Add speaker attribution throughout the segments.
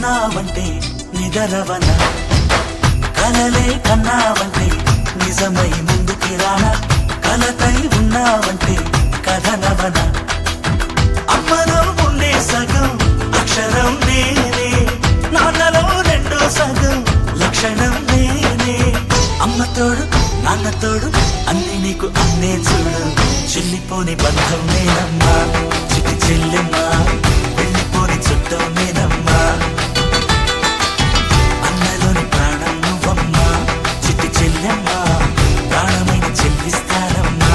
Speaker 1: ఉన్నావంటే నిదరవన, కలలే కన్నావంటే నిజమై ముందుకి రానా, కలతై ఉన్నావంటే కథనవన. అమ్మలో ఉండే సగం అక్షరం నేనే, నాన్నలో రెండో సగం లక్షణం నేనే. అమ్మ తోడు నాన్న తోడు అన్ని నీకు అన్నే చూడు, చెల్లిపోని బంధం నేనమ్మా చిట్టి చెల్లెమ్మా, వెళ్ళిపోని చుట్టం నేనమ్మా. అన్నలోని ప్రాణం నువ్వమ్మా చిట్టి చెల్లెమ్మా, ప్రాణమైన చెల్లిస్తానమ్మా.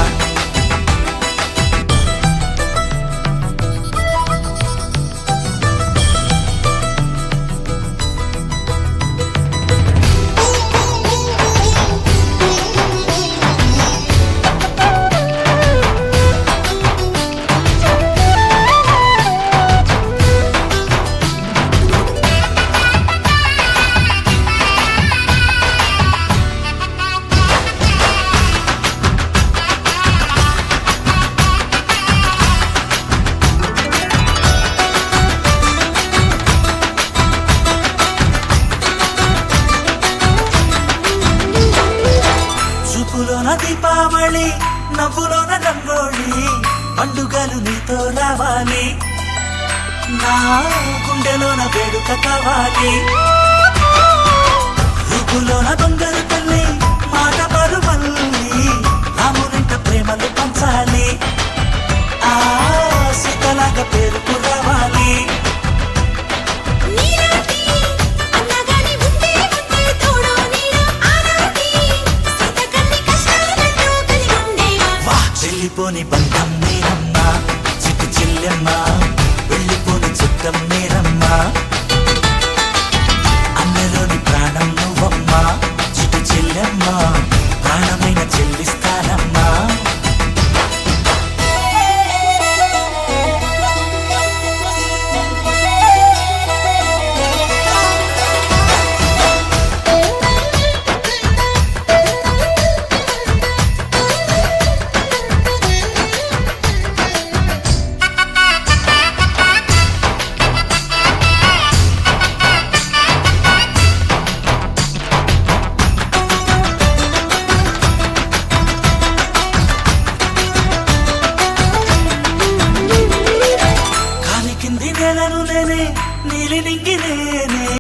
Speaker 1: చూపులోన దీపావళి, నవ్వులోన రంగోళి, పండుగలు నీతో రావాలి, నా గుండెలోన వేడుక కావాలి. రూపులోన దొంగలు తల్లి, మాట పరుమల్లి, రామునింట ప్రేమలు పంచాలి, ఆ సీతలాగా పేరుకు రావాలి. వెళ్ళిపోని బంధం నేనమ్మా చిట్టి చెల్లెమ్మా, వెళ్ళిపోని చుట్టం నేనమ్మా. అన్నలోని ప్రాణం నువ్వమ్మా చిట్టి చెల్లెమ్మా, ప్రాణమైన చెల్లిస్తానమ్మా. నేలను నేనే నీలి నింగి నేనే.